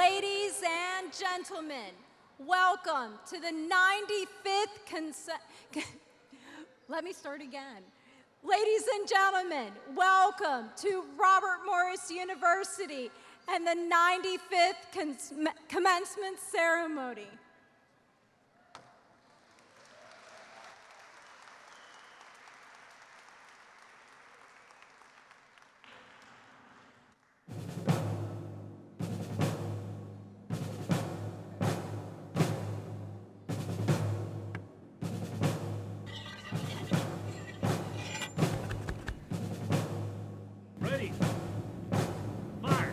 Ladies and gentlemen, welcome to the 95th Let me start again. Ladies and gentlemen, welcome to Robert Morris University and the 95th commencement ceremony. Ready. Fire.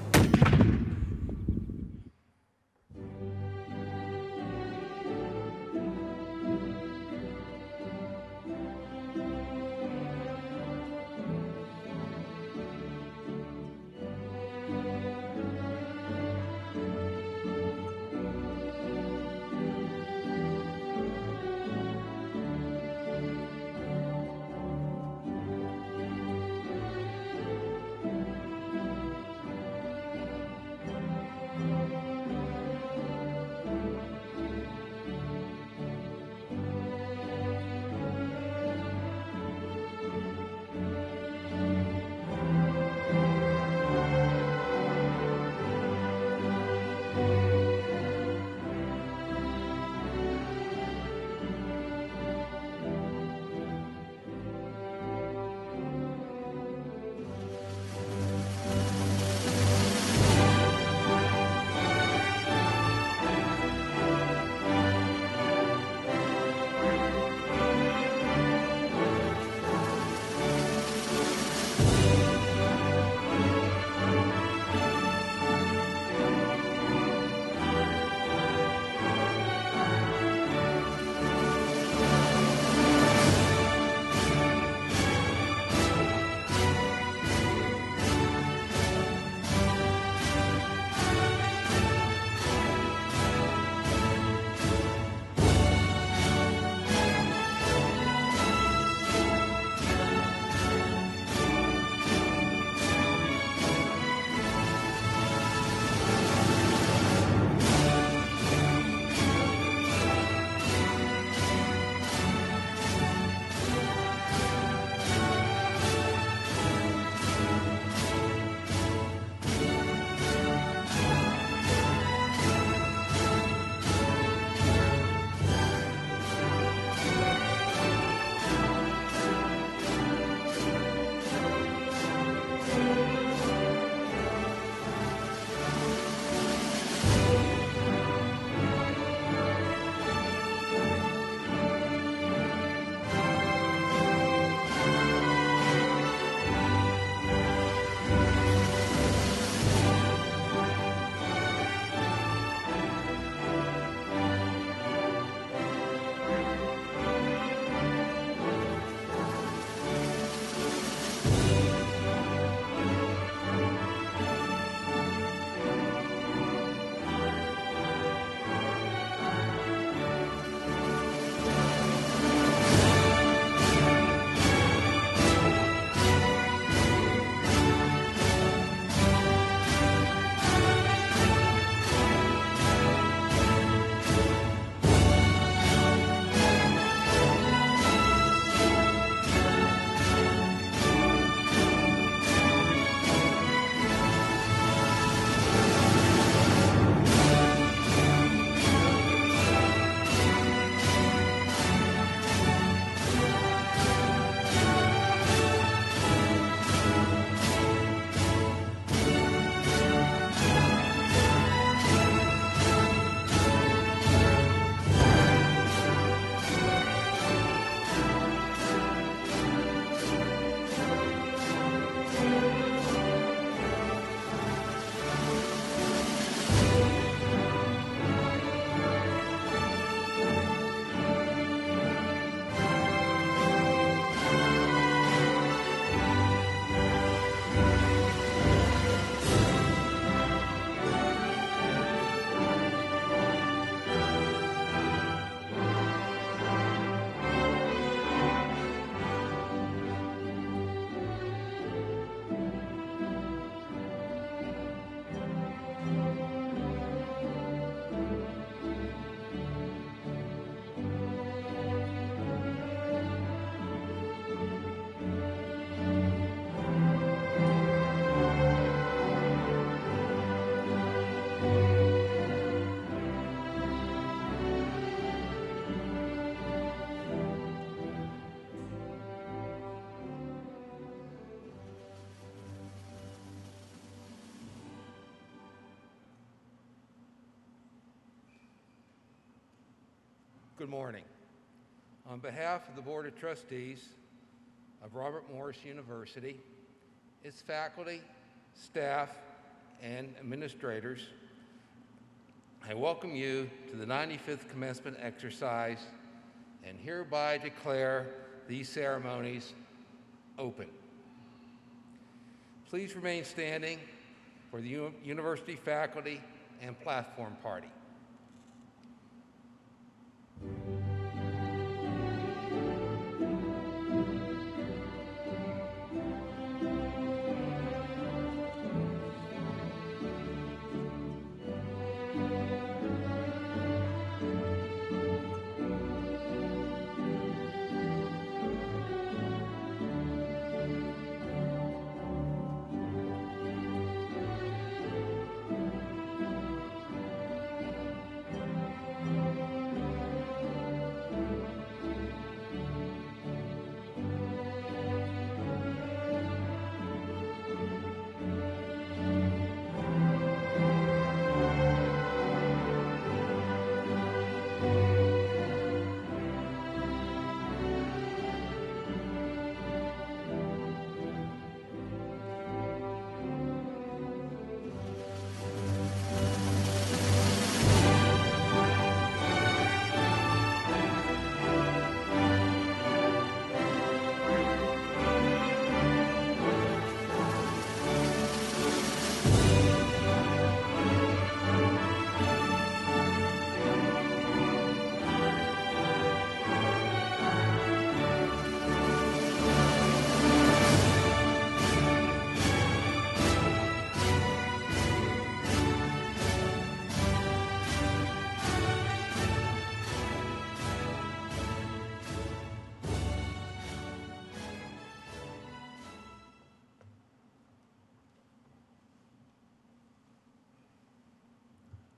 Good morning. On behalf of the Board of Trustees of Robert Morris University, its faculty, staff, and administrators, I welcome you to the 95th Commencement Exercise and hereby declare these ceremonies open. Please remain standing for the university faculty and platform party.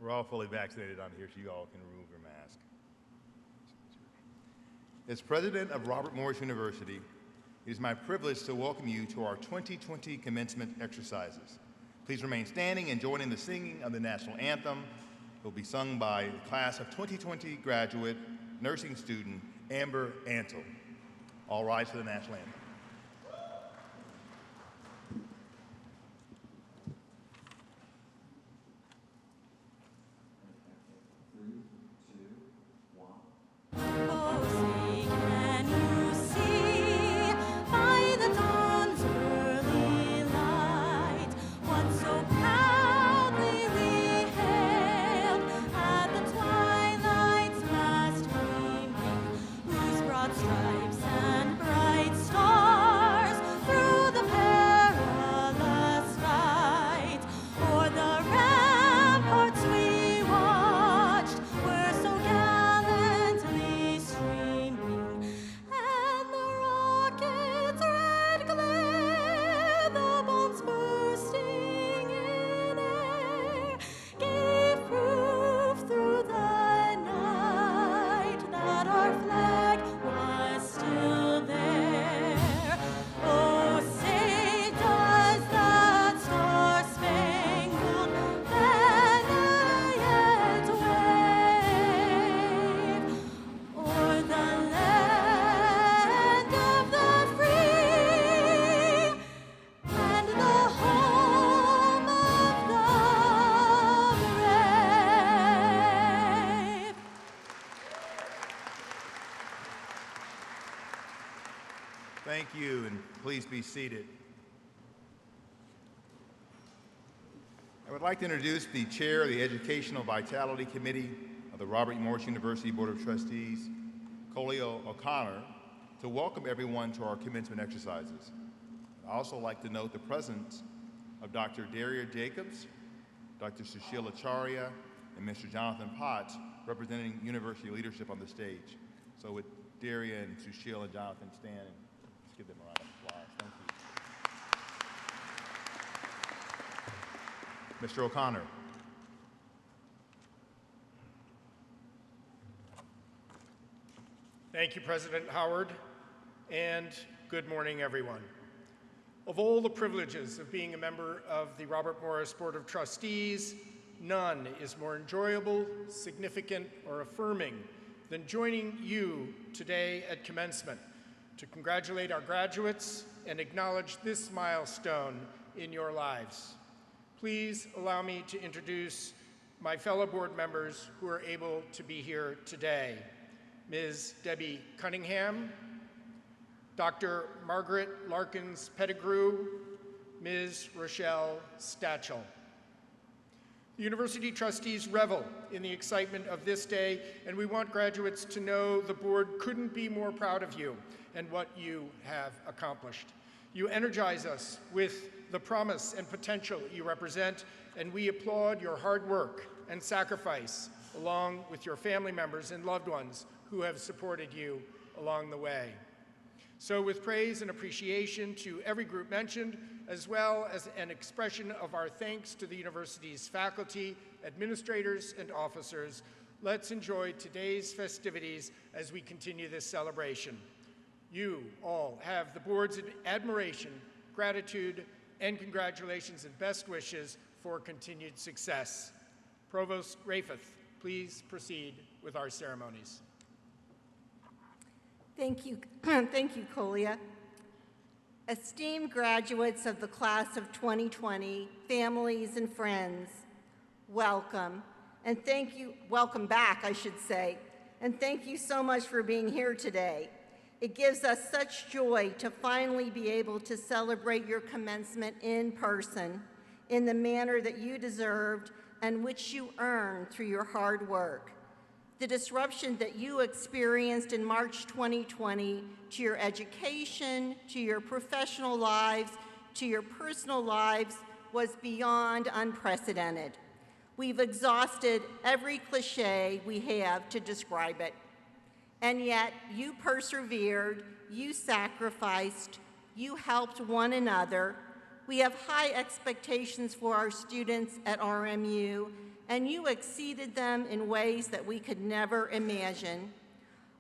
We're all fully vaccinated on here, so you all can remove your mask. As president of Robert Morris University, it is my privilege to welcome you to our 2020 commencement exercises. Please remain standing and join in the singing of the National Anthem. It will be sung by the class of 2020 graduate nursing student Amber Antle. All rise for the National Anthem. Thank you, and please be seated. I would like to introduce the chair of the Educational Vitality Committee of the Robert Morris University Board of Trustees, Colio O'Connor, to welcome everyone to our commencement exercises. I'd also like to note the presence of Dr. Daria Jacobs, Dr. Sushila Acharya, and Mr. Jonathan Potts, representing university leadership on the stage. So would Daria and Sushila and Jonathan stand and let's give them a round of applause. Thank you. Mr. O'Connor. Thank you, President Howard, and good morning, everyone. Of all the privileges of being a member of the Robert Morris Board of Trustees, none is more enjoyable, significant, or affirming than joining you today at commencement to congratulate our graduates and acknowledge this milestone in your lives. Please allow me to introduce my fellow board members who are able to be here today. Ms. Debbie Cunningham, Dr. Margaret Larkins Pettigrew, Ms. Rochelle Stachel. The university trustees revel in the excitement of this day, and we want graduates to know the board couldn't be more proud of you and what you have accomplished. You energize us with the promise and potential you represent, and we applaud your hard work and sacrifice, along with your family members and loved ones who have supported you along the way. So with praise and appreciation to every group mentioned, as well as an expression of our thanks to the university's faculty, administrators, and officers, let's enjoy today's festivities as we continue this celebration. You all have the board's admiration, gratitude, and congratulations and best wishes for continued success. Provost Raifeth, please proceed with our ceremonies. Thank you, thank you, Colia. Esteemed graduates of the class of 2020, families and friends, welcome. And thank you, welcome back, I should say. And thank you so much for being here today. It gives us such joy to finally be able to celebrate your commencement in person in the manner that you deserved and which you earned through your hard work. The disruption that you experienced in March 2020 to your education, to your professional lives, to your personal lives was beyond unprecedented. We've exhausted every cliche we have to describe it. And yet you persevered, you sacrificed, you helped one another. We have high expectations for our students at RMU, and you exceeded them in ways that we could never imagine.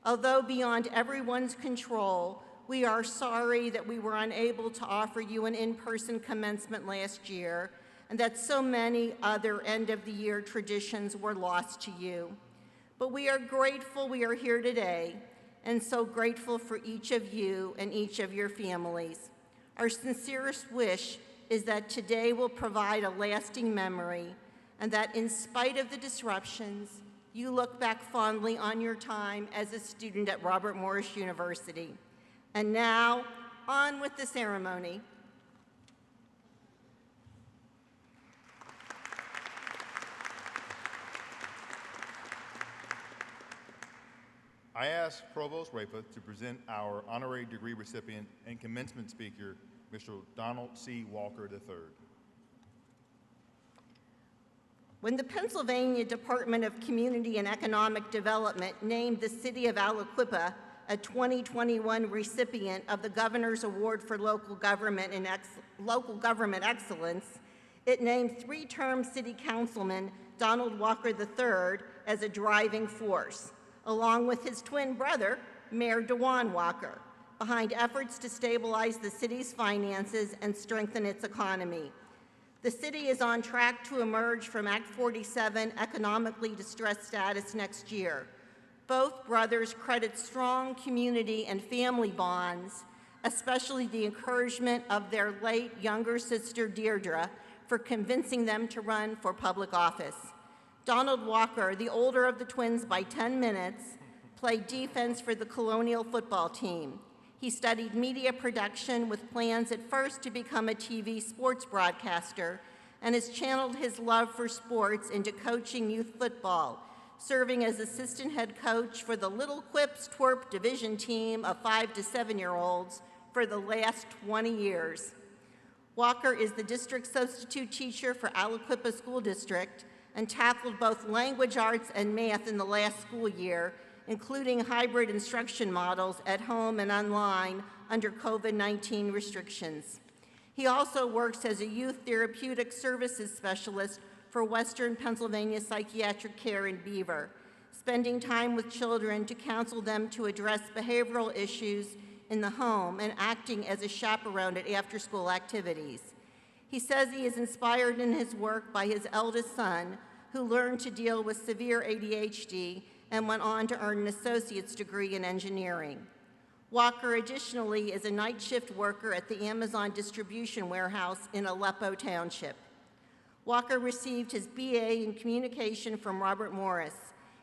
Although beyond everyone's control, we are sorry that we were unable to offer you an in-person commencement last year, and that so many other end-of-the-year traditions were lost to you. But we are grateful we are here today, and so grateful for each of you and each of your families. Our sincerest wish is that today will provide a lasting memory, and that in spite of the disruptions, you look back fondly on your time as a student at Robert Morris University. And now, on with the ceremony. I ask Provost Raifeth to present our honorary degree recipient and commencement speaker, Mr. Donald C. Walker III. When the Pennsylvania Department of Community and Economic Development named the city of Aliquippa a 2021 recipient of the Governor's Award for Local Government Excellence, it named three-term city councilman Donald Walker III as a driving force, along with his twin brother, Mayor DeJuan Walker, behind efforts to stabilize the city's finances and strengthen its economy. The city is on track to emerge from Act 47 economically distressed status next year. Both brothers credit strong community and family bonds, especially the encouragement of their late younger sister, Deirdre, for convincing them to run for public office. Donald Walker, the older of the twins by 10 minutes, played defense for the Colonial football team. He studied media production with plans at first to become a TV sports broadcaster, and has channeled his love for sports into coaching youth football, serving as assistant head coach for the Little Quips Twerp division team of 5 to 7-year-olds for the last 20 years. Walker is the district substitute teacher for Aliquippa School District and tackled both language arts and math in the last school year, including hybrid instruction models at home and online under COVID-19 restrictions. He also works as a youth therapeutic services specialist for Western Pennsylvania Psychiatric Care in Beaver, spending time with children to counsel them to address behavioral issues in the home and acting as a chaperone at after-school activities. He says he is inspired in his work by his eldest son, who learned to deal with severe ADHD and went on to earn an associate's degree in engineering. Walker additionally is a night shift worker at the Amazon distribution warehouse in Aleppo Township. Walker received his BA in communication from Robert Morris.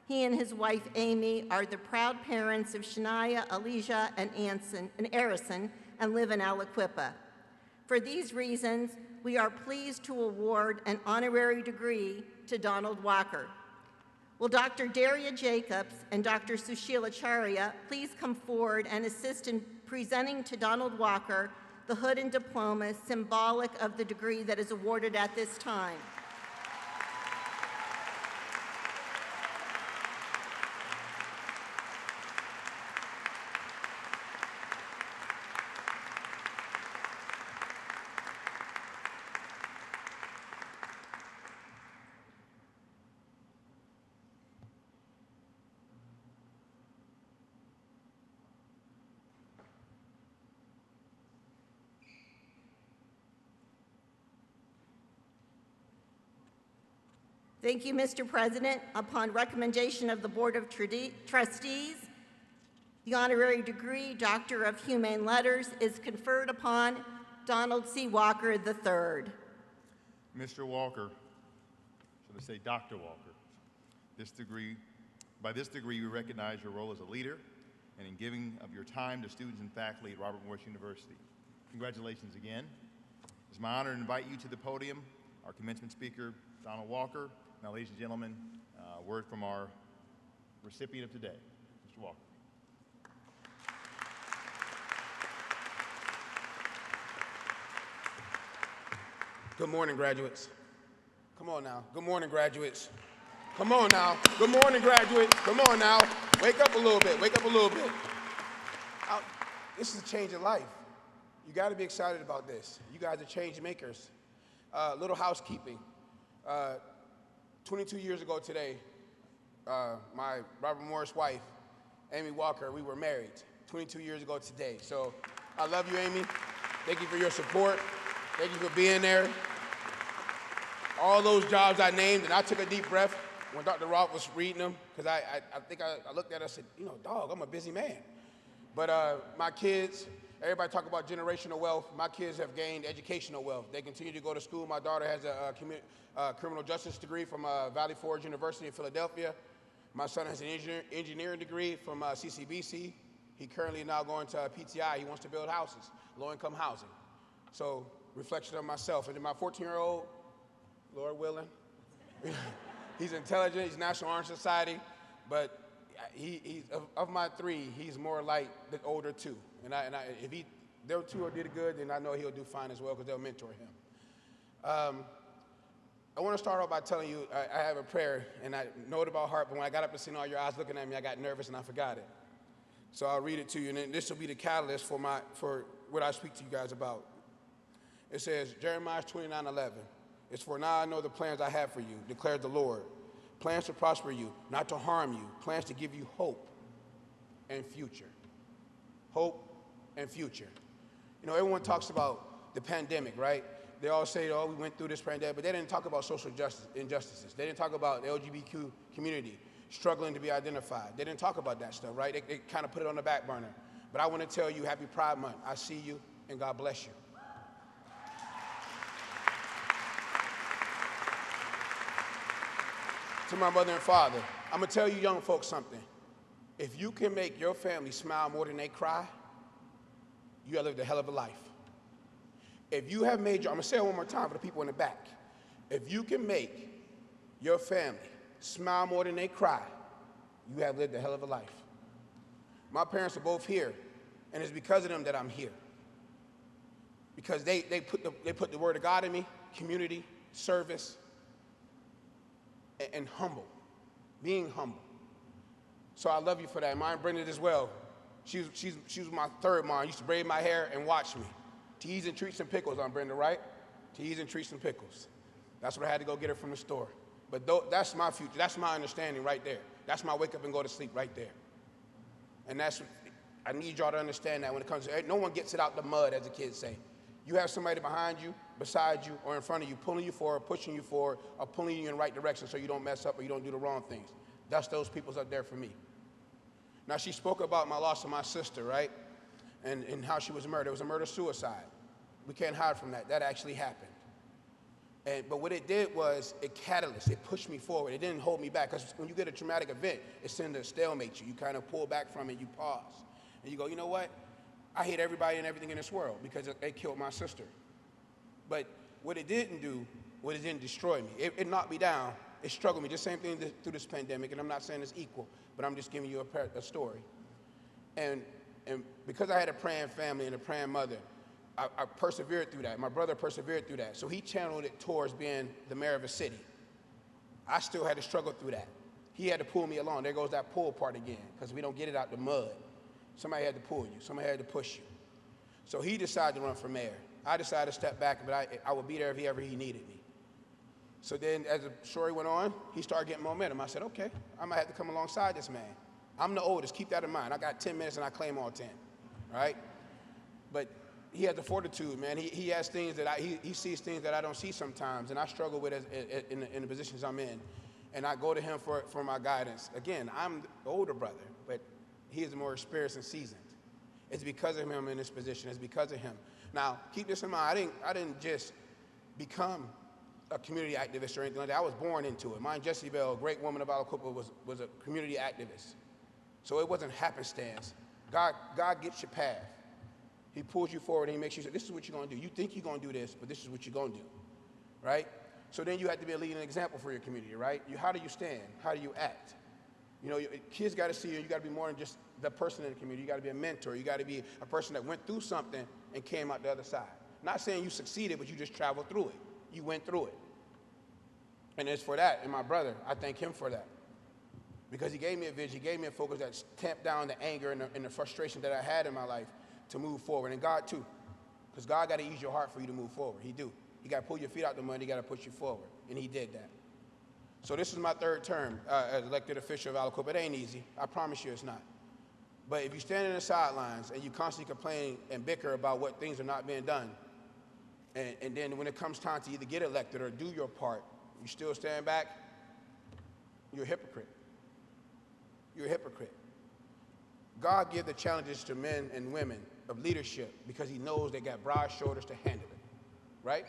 He and his wife Amy are the proud parents of Shania, Elijah, and Arison, and live in Aliquippa. For these reasons, we are pleased to award an honorary degree to Donald Walker. Will Dr. Daria Jacobs and Dr. Sushila Charya please come forward and assist in presenting to Donald Walker the hood and diploma symbolic of the degree that is awarded at this time. Thank you, Mr. President. Upon recommendation of the Board of Trustees, the honorary degree, Doctor of Humane Letters, is conferred upon Donald C. Walker III. Mr. Walker, should I say Dr. Walker, by this degree, we recognize your role as a leader and in giving of your time to students and faculty at Robert Morris University. Congratulations again. It's my honor to invite you to the podium, our commencement speaker, Donald Walker. Now, ladies and gentlemen, a word from our recipient of today, Mr. Walker. Good morning, graduates. Come on now. Good morning, graduates. Come on now. Good morning, graduates. Come on now. Wake up a little bit. Wake up a little bit. This is a change in life. You got to be excited about this. You guys are change makers. Little housekeeping. 22 years ago today, my Robert Morris wife, Amy Walker, we were married 22 years ago today. So I love you, Amy. Thank you for your support. Thank you for being there. All those jobs I named, and I took a deep breath when Dr. Roth was reading them, because I think I looked at her and said, you know, dog, I'm a busy man. But my kids, everybody talk about generational wealth. My kids have gained educational wealth. They continue to go to school. My daughter has a criminal justice degree from Valley Forge University in Philadelphia. My son has an engineering degree from CCBC. He currently now going to PTI. He wants to build houses, low-income housing. So, reflection of myself. And then my 14-year-old, Lord willing, he's intelligent. He's National Honor Society, but of my three, he's more like the older two. And if their two did good, then I know he'll do fine as well because they'll mentor him. I want to start off by telling you I have a prayer, and I know it about heart, but when I got up and seen all your eyes looking at me, I got nervous and I forgot it. So I'll read it to you, and then this will be the catalyst for what I speak to you guys about. It says, Jeremiah 29:11. It's for now I know the plans I have for you, declares the Lord. Plans to prosper you, not to harm you. Plans to give you hope and future. Hope and future. You know, everyone talks about the pandemic, right? They all say, oh, we went through this pandemic, but they didn't talk about social injustices. They didn't talk about the LGBTQ community struggling to be identified. They didn't talk about that stuff, right? They kind of put it on the back burner. But I want to tell you, happy Pride Month. I see you, and God bless you. To my mother and father, I'm going to tell you young folks something. If you can make your family smile more than they cry, you have lived a hell of a life. If you have made I'm going to say it one more time for the people in the back. If you can make your family smile more than they cry, you have lived a hell of a life. My parents are both here, and it's because of them that I'm here. Because they put the word of God in me, community, service, and humble, being humble. So I love you for that. Mine, Brenda, as well. She was my third mom. Used to braid my hair and watch me. Teas and treats and pickles on Brenda, right? Teas and treats and pickles. That's what I had to go get her from the store. But that's my future. That's my understanding right there. That's my wake up and go to sleep right there. And I need y'all to understand that when it comes to, no one gets it out the mud, as the kids say. You have somebody behind you, beside you, or in front of you, pulling you forward, pushing you forward, or pulling you in the right direction so you don't mess up or you don't do the wrong things. That's those people's up there for me. Now, she spoke about my loss of my sister, right? And how she was murdered. It was a murder-suicide. We can't hide from that. That actually happened. But what it did was it catalyzed. It pushed me forward. It didn't hold me back. Because when you get a traumatic event, it's tends to stalemate you. You kind of pull back from it. You pause. And you go, you know what? I hate everybody and everything in this world because they killed my sister. But what it didn't do was it didn't destroy me. It knocked me down. It struggled me. Just same thing through this pandemic. And I'm not saying it's equal, but I'm just giving you a story. And because I had a praying family and a praying mother, I persevered through that. My brother persevered through that. So he channeled it towards being the mayor of a city. I still had to struggle through that. He had to pull me along. There goes that pull part again, because we don't get it out the mud. Somebody had to pull you. Somebody had to push you. So he decided to run for mayor. I decided to step back, but I would be there if he needed me. So then as the story went on, he started getting momentum. I said, okay, I might have to come alongside this man. I'm the oldest. Keep that in mind. I got 10 minutes and I claim all 10, right? But he has the fortitude, man. He has things that he sees things that I don't see sometimes, and I struggle with in the positions I'm in. And I go to him for my guidance. Again, I'm the older brother, but he is more experienced and seasoned. It's because of him in this position. It's because of him. Now, keep this in mind. I didn't just become a community activist or anything like that. I was born into it. Mine, Jessie Bell, a great woman of Alacopa, was a community activist. So it wasn't happenstance. God gets your path. He pulls you forward and he makes you say, this is what you're going to do. You think you're going to do this, but this is what you're going to do, right? So then you have to be a leading example for your community, right? How do you stand? How do you act? You know, kids got to see you. You got to be more than just the person in the community. You got to be a mentor. You got to be a person that went through something and came out the other side. Not saying you succeeded, but you just traveled through it. You went through it. And as for that, and my brother, I thank him for that. Because he gave me a vision, he gave me a focus that tamped down the anger and the frustration that I had in my life to move forward. And God too. Because God got to ease your heart for you to move forward. He do. He got to pull your feet out the mud, he got to push you forward. And he did that. So this is my third term as elected official of Alacopa. It ain't easy. I promise you it's not. But if you stand in the sidelines and you constantly complain and bicker about what things are not being done, and then when it comes time to either get elected or do your part, you still stand back, you're a hypocrite. You're a hypocrite. God gives the challenges to men and women of leadership because he knows they got broad shoulders to handle it, right?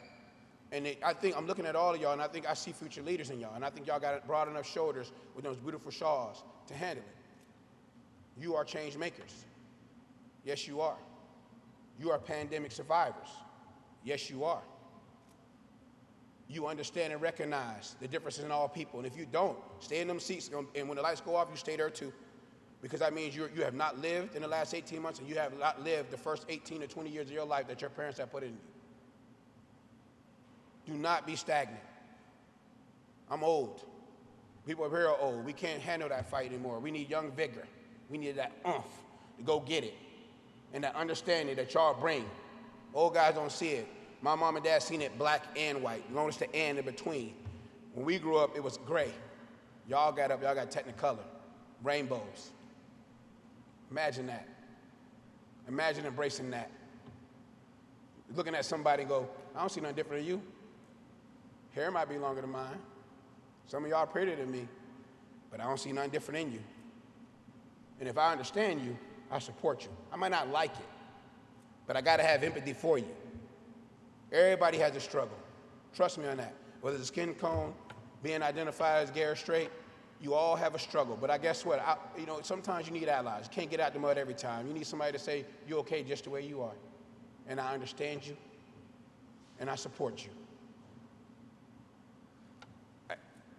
And I think I'm looking at all of y'all, and I think I see future leaders in y'all, and I think y'all got broad enough shoulders with those beautiful shawls to handle it. You are change makers. Yes, you are. You are pandemic survivors. Yes, you are. You understand and recognize the differences in all people. And if you don't, stay in them seats, and when the lights go off, you stay there too. Because that means you have not lived in the last 18 months, and you have not lived the first 18 or 20 years of your life that your parents have put in you. Do not be stagnant. I'm old. People up here are old. We can't handle that fight anymore. We need young vigor. We need that oomph to go get it. And that understanding that y'all bring. Old guys don't see it. My mom and dad seen it black and white. Notice the and in between. When we grew up, it was gray. Y'all got up, y'all got technicolor. Rainbows. Imagine that. Imagine embracing that. Looking at somebody and go, I don't see nothing different than you. Hair might be longer than mine. Some of y'all are prettier than me, but I don't see nothing different in you. And if I understand you, I support you. I might not like it, but I gotta have empathy for you. Everybody has a struggle. Trust me on that. Whether it's a skin tone, being identified as gay or straight, you all have a struggle. But I guess what? Sometimes you need allies. You can't get out the mud every time. You need somebody to say, you're okay just the way you are. And I understand you, and I support you.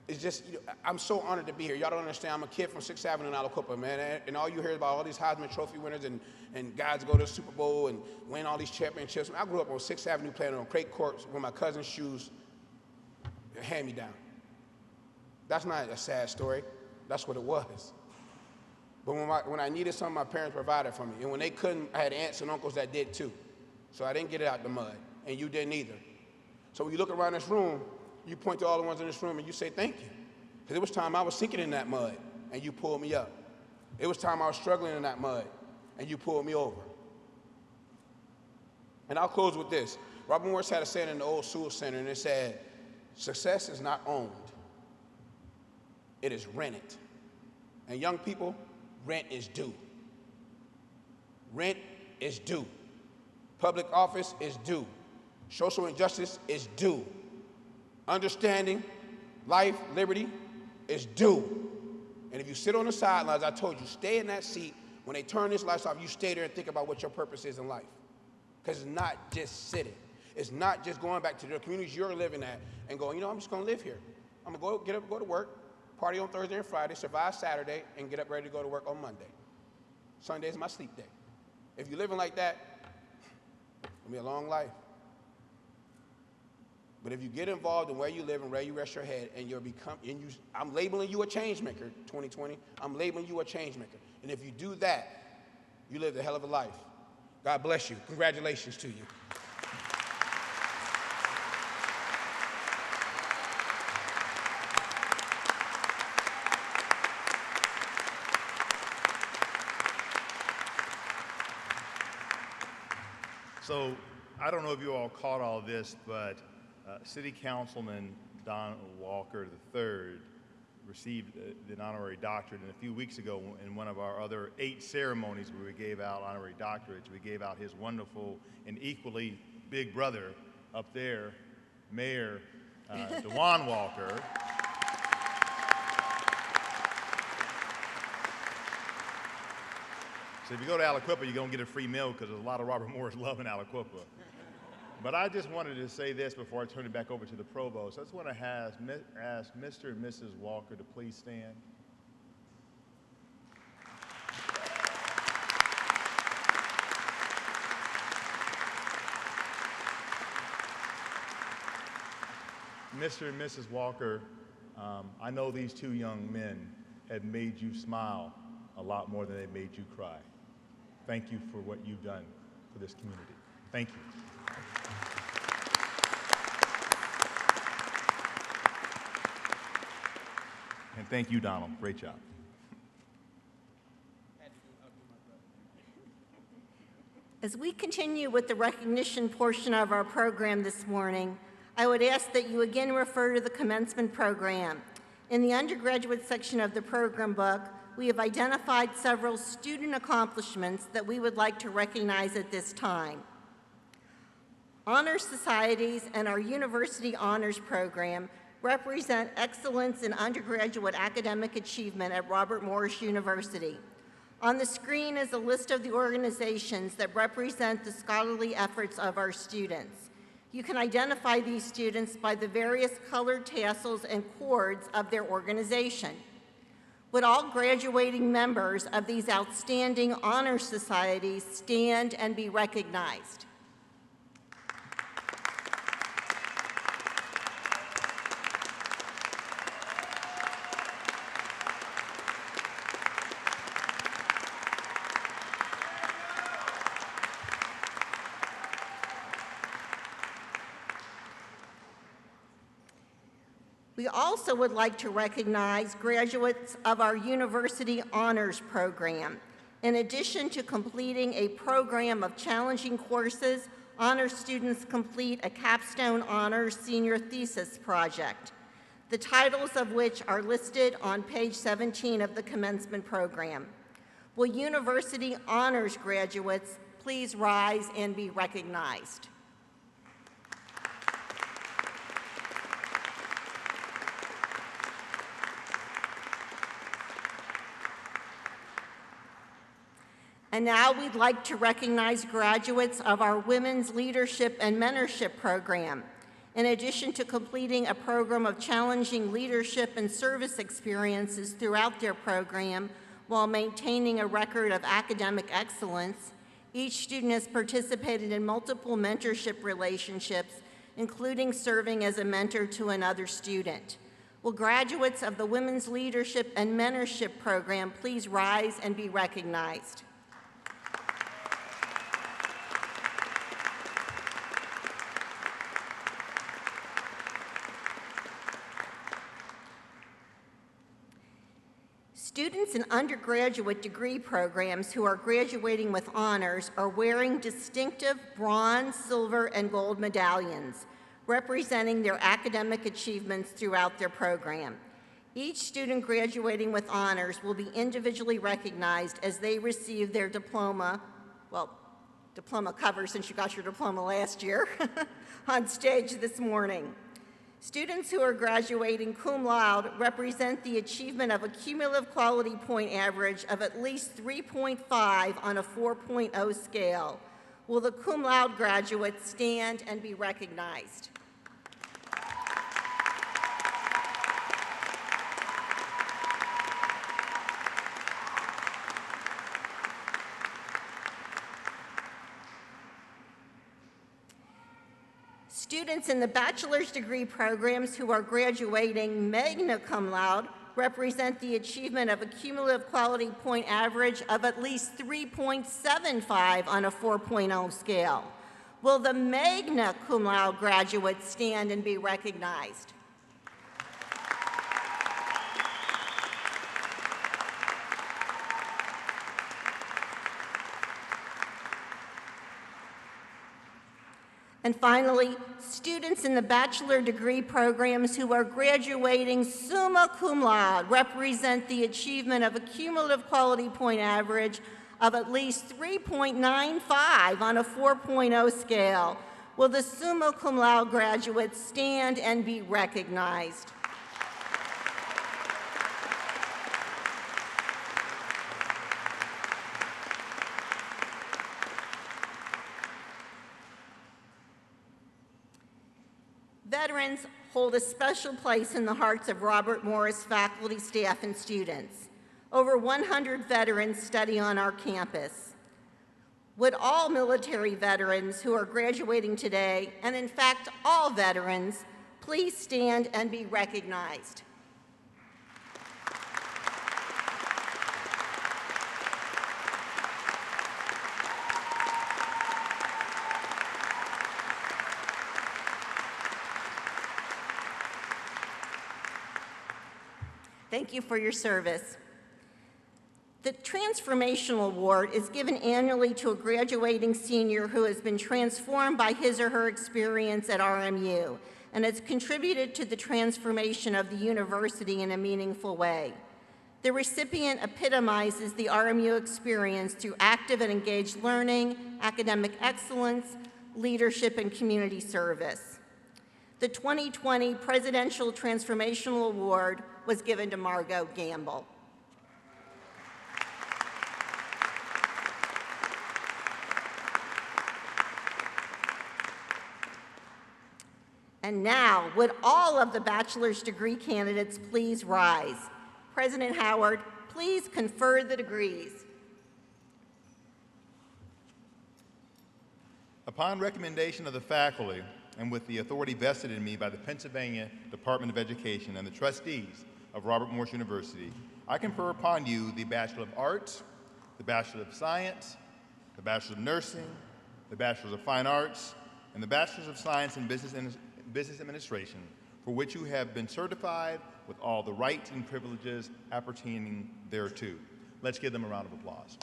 It's just, I'm so honored to be here. Y'all don't understand. I'm a kid from 6th Avenue in Alacopa, man. And all you hear about all these Heisman Trophy winners and guys go to the Super Bowl and win all these championships. I grew up on 6th Avenue playing on crate courts with my cousin's shoes, hand me down. That's not a sad story. That's what it was. But when I needed something, my parents provided for me. And when they couldn't, I had aunts and uncles that did too. So I didn't get it out the mud, and you didn't either. So when you look around this room, you point to all the ones in this room and you say thank you. Because it was time I was sinking in that mud, and you pulled me up. It was time I was struggling in that mud, and you pulled me over. And I'll close with this. Robert Morris had a saying in the old Sewell Center, and it said, success is not owned. It is rented. And young people, rent is due. Rent is due. Public office is due. Social injustice is due. Understanding life, liberty is due. And if you sit on the sidelines, I told you, stay in that seat. When they turn this lights off, you stay there and think about what your purpose is in life. Because it's not just sitting. It's not just going back to the communities you're living at and going, you know, I'm just going to live here. I'm going to get up, go to work, party on Thursday and Friday, survive Saturday, and get up ready to go to work on Monday. Sunday is my sleep day. If you're living like that, it'll be a long life. But if you get involved in where you live and where you rest your head, and I'm labeling you a change maker, 2020. I'm labeling you a change maker. And if you do that, you live a hell of a life. God bless you. Congratulations to you. So I don't know if you all caught all this, but City Councilman Don Walker III received an honorary doctorate, and a few weeks ago in one of our other 8 ceremonies where we gave out honorary doctorates, we gave out his wonderful and equally big brother up there, Mayor DeJuan Walker. So if you go to Aliquippa, you're going to get a free meal because there's a lot of Robert Morris love in Aliquippa. But I just wanted to say this before I turn it back over to the provost. I just want to ask Mr. and Mrs. Walker to please stand. Mr. and Mrs. Walker, I know these 2 young men have made you smile a lot more than they made you cry. Thank you for what you've done for this community. Thank you. And thank you, Donald. Great job. As we continue with the recognition portion of our program this morning, I would ask that you again refer to the commencement program. In the undergraduate section of the program book, we have identified several student accomplishments that we would like to recognize at this time. Honor societies and our university honors program represent excellence in undergraduate academic achievement at Robert Morris University. On the screen is a list of the organizations that represent the scholarly efforts of our students. You can identify these students by the various colored tassels and cords of their organization. Would all graduating members of these outstanding honor societies stand and be recognized? We also would like to recognize graduates of our University Honors Program. In addition to completing a program of challenging courses, honor students complete a capstone honors senior thesis project, the titles of which are listed on page 17 of the commencement program. Will University Honors graduates please rise and be recognized? And now we'd like to recognize graduates of our Women's Leadership and Mentorship Program. In addition to completing a program of challenging leadership and service experiences throughout their program while maintaining a record of academic excellence, each student has participated in multiple mentorship relationships, including serving as a mentor to another student. Will graduates of the Women's Leadership and Mentorship Program please rise and be recognized? Students in undergraduate degree programs who are graduating with honors are wearing distinctive bronze, silver, and gold medallions representing their academic achievements throughout their program. Each student graduating with honors will be individually recognized as they receive their diploma, well, diploma cover since you got your diploma last year, on stage this morning. Students who are graduating cum laude represent the achievement of a cumulative quality point average of at least 3.5 on a 4.0 scale. Will the cum laude graduates stand and be recognized? Students in the bachelor's degree programs who are graduating magna cum laude represent the achievement of a cumulative quality point average of at least 3.75 on a 4.0 scale. Will the magna cum laude graduates stand and be recognized? And finally, students in the bachelor degree programs who are graduating summa cum laude represent the achievement of a cumulative quality point average of at least 3.95 on a 4.0 scale. Will the summa cum laude graduates stand and be recognized? Veterans hold a special place in the hearts of Robert Morris faculty, staff, and students. Over 100 veterans study on our campus. Would all military veterans who are graduating today, and in fact all veterans, please stand and be recognized? Thank you for your service. The Transformational Award is given annually to a graduating senior who has been transformed by his or her experience at RMU and has contributed to the transformation of the university in a meaningful way. The recipient epitomizes the RMU experience through active and engaged learning, academic excellence, leadership, and community service. The 2020 Presidential Transformational Award was given to Margot Gamble. And now, would all of the bachelor's degree candidates please rise? President Howard, please confer the degrees. Upon recommendation of the faculty, and with the authority vested in me by the Pennsylvania Department of Education and the trustees of Robert Morris University, I confer upon you the Bachelor of Arts, the Bachelor of Science, the Bachelor of Nursing, the Bachelor of Fine Arts, and the Bachelor of Science in Business Administration, for which you have been certified with all the rights and privileges appertaining thereto. Let's give them a round of applause.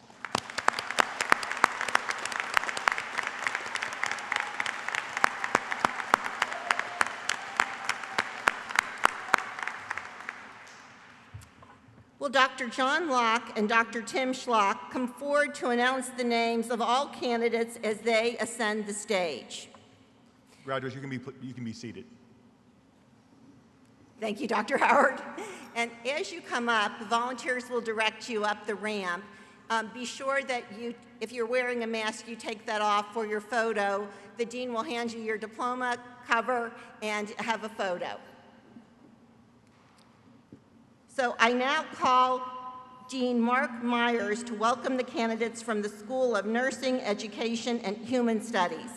Will Dr. John Locke and Dr. Tim Schlock come forward to announce the names of all candidates as they ascend the stage? Graduates, you can be seated. Thank you, Dr. Howard. And as you come up, volunteers will direct you up the ramp. Be sure that if you're wearing a mask, you take that off for your photo. The dean will hand you your diploma cover and have a photo. So I now call Dean Mark Myers to welcome the candidates from the School of Nursing, Education, and Human Studies.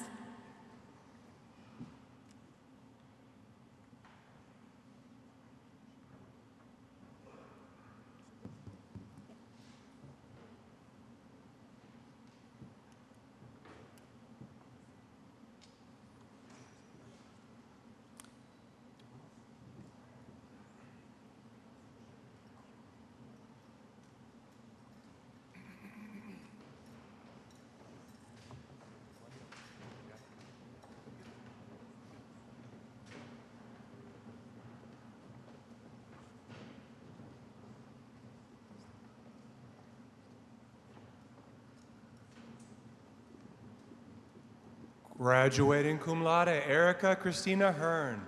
Graduating cum laude, Erica Christina Hearn.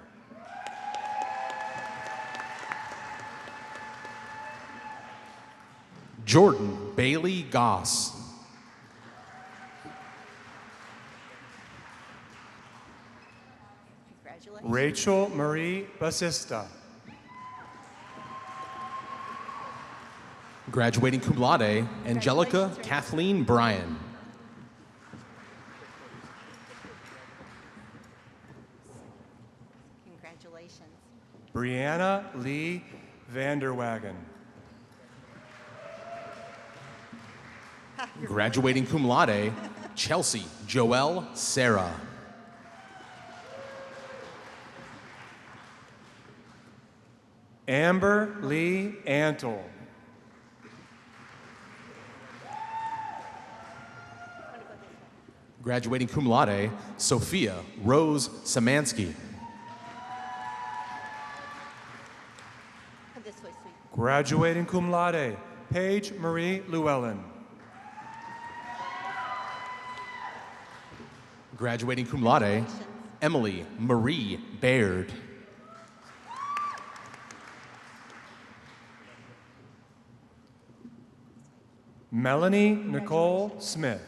Jordan Bailey Goss. Congratulations. Rachel Marie Basista. Graduating cum laude, Angelica Kathleen Bryan. Congratulations. Brianna Lee Vanderwagen. Graduating cum laude, Chelsea Joelle Sarah. Amber Lee Antle. Graduating cum laude, Sophia Rose Samansky. Come this way, sweet. Graduating cum laude, Paige Marie Llewellyn. Graduating cum laude, Emily Marie Baird. Melanie Nicole Smith.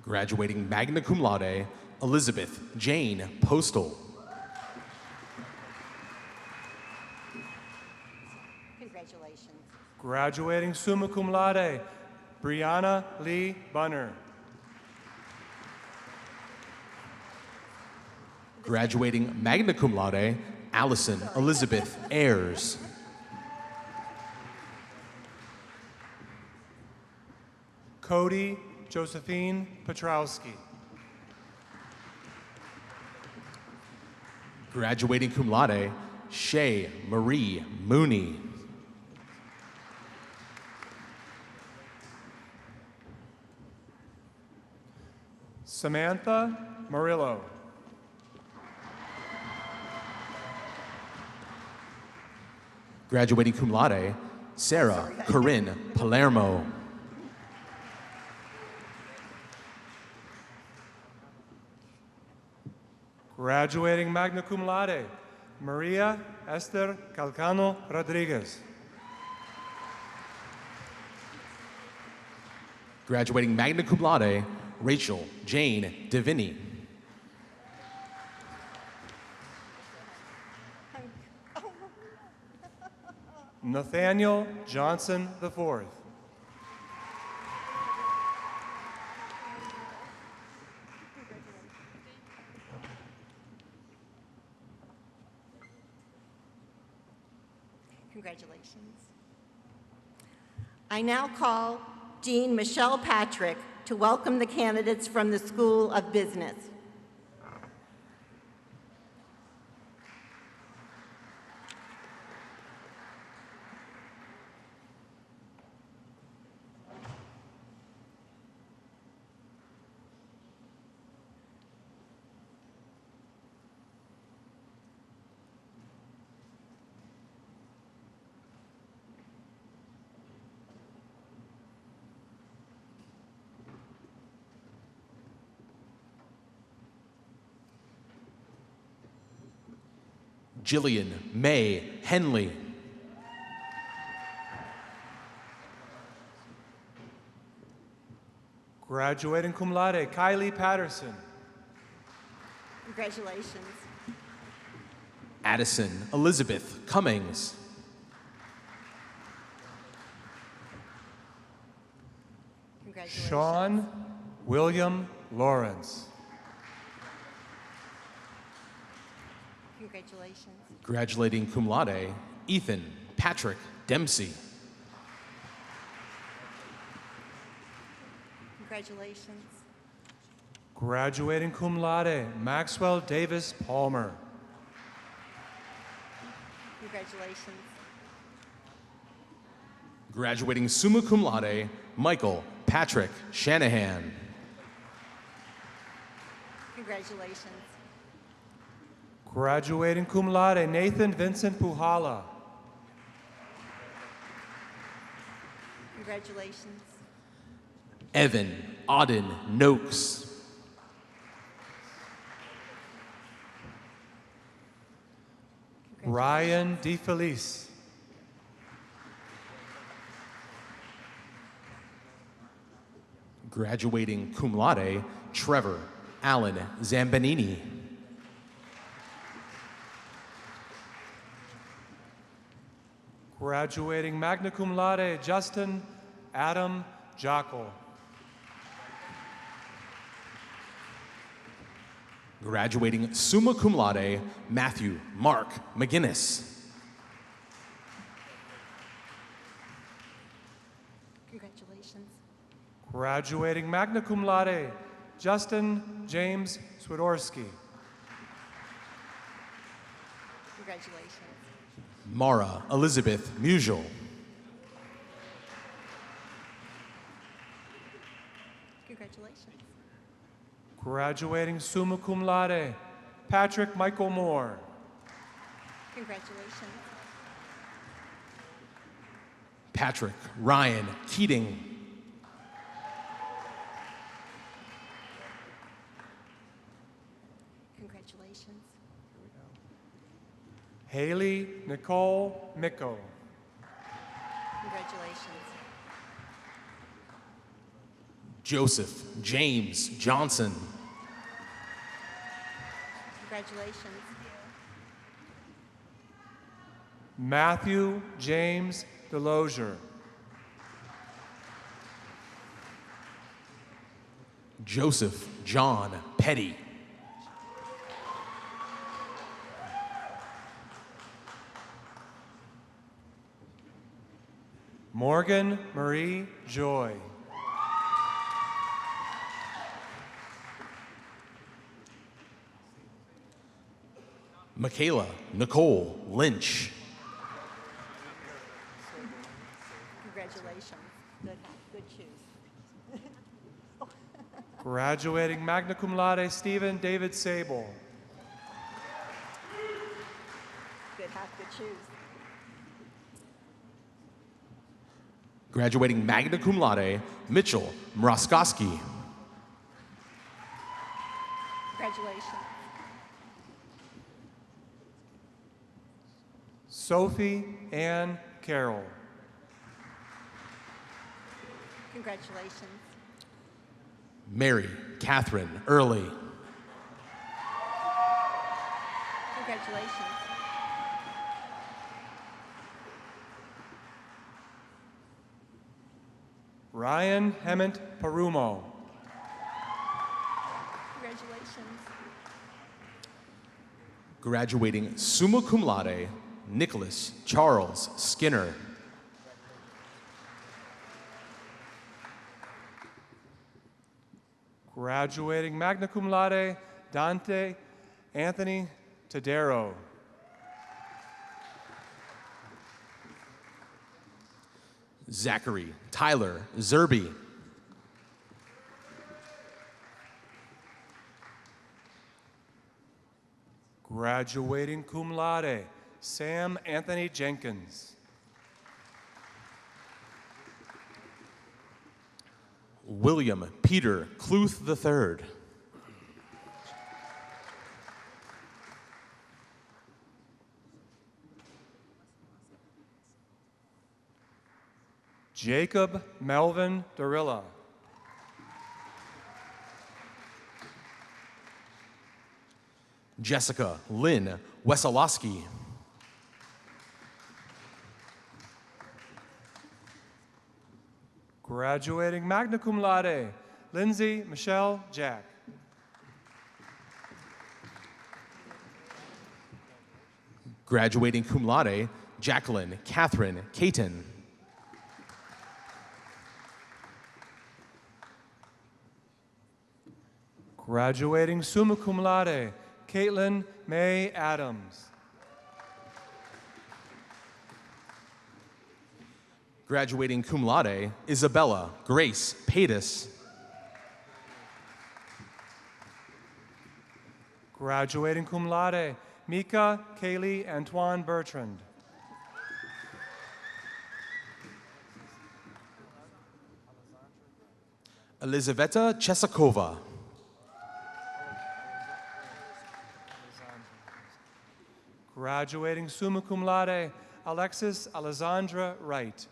Graduating magna cum laude, Elizabeth Jane Postal. Congratulations. Graduating summa cum laude, Brianna Lee Bunner. Graduating magna cum laude, Allison Elizabeth Ayers. Cody Josephine Petrowski. Graduating cum laude, Shay Marie Mooney. Samantha Murillo. Graduating cum laude, Sarah Corinne Palermo. Graduating magna cum laude, Maria Esther Calcano Rodriguez. Graduating magna cum laude, Rachel Jane Divini. Nathaniel Johnson IV. Congratulations. I now call Dean Michelle Patrick to welcome the candidates from the School of Business. Jillian May Henley. Graduating cum laude, Kylie Patterson. Congratulations. Addison Elizabeth Cummings. Congratulations. Sean William Lawrence. Congratulations. Graduating cum laude, Ethan Patrick Dempsey. Congratulations. Graduating cum laude, Maxwell Davis Palmer. Congratulations. Graduating summa cum laude, Michael Patrick Shanahan. Congratulations. Graduating cum laude, Nathan Vincent Puhala. Congratulations. Evan Auden Noakes. Ryan DeFelice. Graduating cum laude, Trevor Allen Zambanini. Graduating magna cum laude, Justin Adam Jockel. Graduating summa cum laude, Matthew Mark McGinnis. Congratulations. Graduating magna cum laude, Justin James Swiderski. Congratulations. Mara Elizabeth Musial. Congratulations. Graduating summa cum laude, Patrick Michael Moore. Congratulations. Patrick Ryan Keating. Congratulations. Haley Nicole Micko. Congratulations. Joseph James Johnson. Congratulations. Matthew James Delozier. Joseph John Petty. Morgan Marie Joy. Michaela Nicole Lynch. Congratulations. Good shoes. Graduating magna cum laude, Stephen David Sable. Good hat, good shoes. Graduating magna cum laude, Mitchell Mroskowski. Congratulations. Sophie Ann Carroll. Congratulations. Mary Catherine Early. Congratulations. Ryan Hemant Perumo. Congratulations. Graduating summa cum laude, Nicholas Charles Skinner. Graduating magna cum laude, Dante Anthony Tadero. Zachary Tyler Zerby. Graduating cum laude, Sam Anthony Jenkins. William Peter Cluth III. Jacob Melvin Darilla. Jessica Lynn Wesolowski. Graduating magna cum laude, Lindsay Michelle Jack. Graduating cum laude, Jacqueline Catherine Caton. Graduating summa cum laude, Caitlin May Adams. Graduating cum laude, Isabella Grace Patus. Graduating cum laude, Mika Kaylee Antoine Bertrand. Elizaveta Chesakova. Graduating summa cum laude, Alexis Alessandra Wright.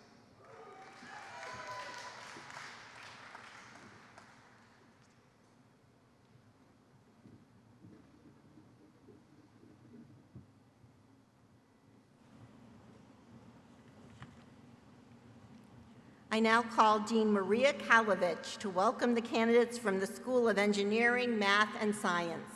I now call Dean Maria Kalovich to welcome the candidates from the School of Engineering, Math, and Science.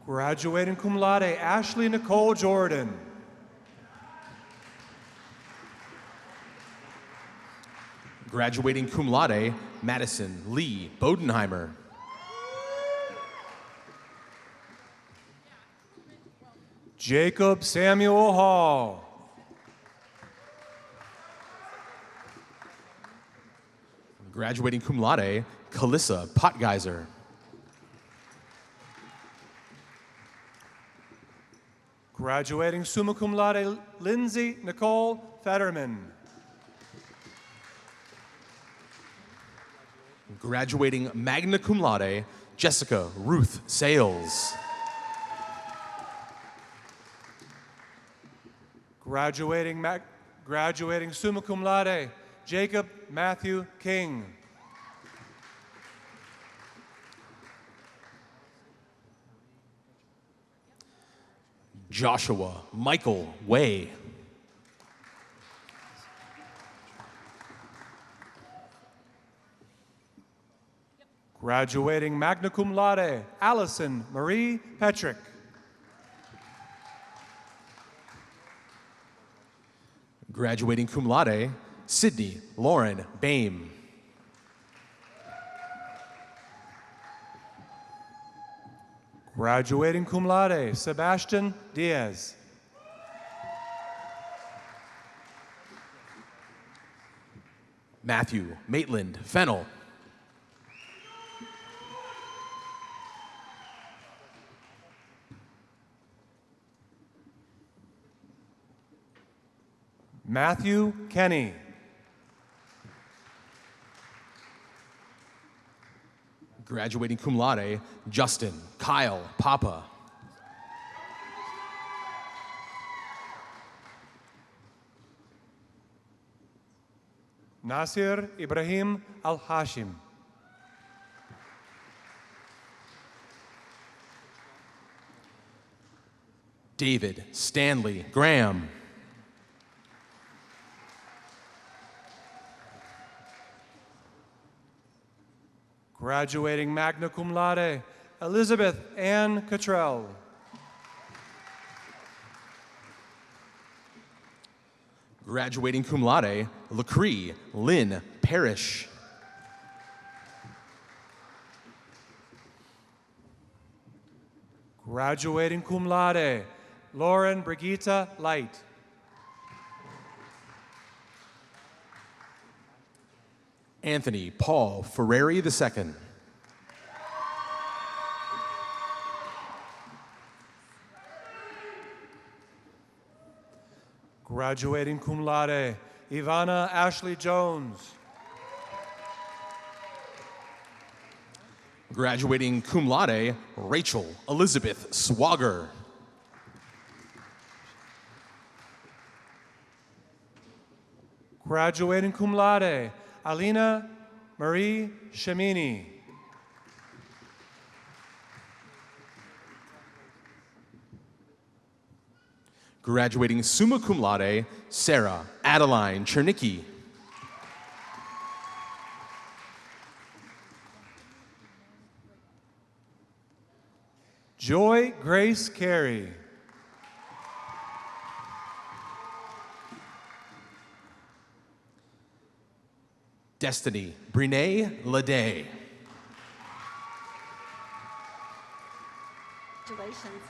Graduating cum laude, Ashley Nicole Jordan. Graduating cum laude, Madison Lee Bodenheimer. Jacob Samuel Hall. Graduating cum laude, Kalissa Potgeiser. Graduating summa cum laude, Lindsay Nicole Fetterman. Graduating magna cum laude, Jessica Ruth Sales. Graduating summa cum laude, Jacob Matthew King. Joshua Michael Way. Graduating magna cum laude, Allison Marie Petrick. Graduating cum laude, Sydney Lauren Bame. Graduating cum laude, Sebastian Diaz. Matthew Maitland Fennel. Matthew Kenny. Graduating cum laude, Justin Kyle Papa. Nasir Ibrahim Al-Hashim. David Stanley Graham. Graduating magna cum laude, Elizabeth Ann Cottrell. Graduating cum laude, Lacree Lynn Parrish. Graduating cum laude, Lauren Brigitta Light. Anthony Paul Ferrari II. Graduating cum laude, Ivana Ashley Jones. Graduating cum laude, Rachel Elizabeth Swagger. Graduating cum laude, Alina Marie Shamini. Graduating summa cum laude, Sarah Adeline Joy Grace Carey. Destiny Brene Lede. Congratulations.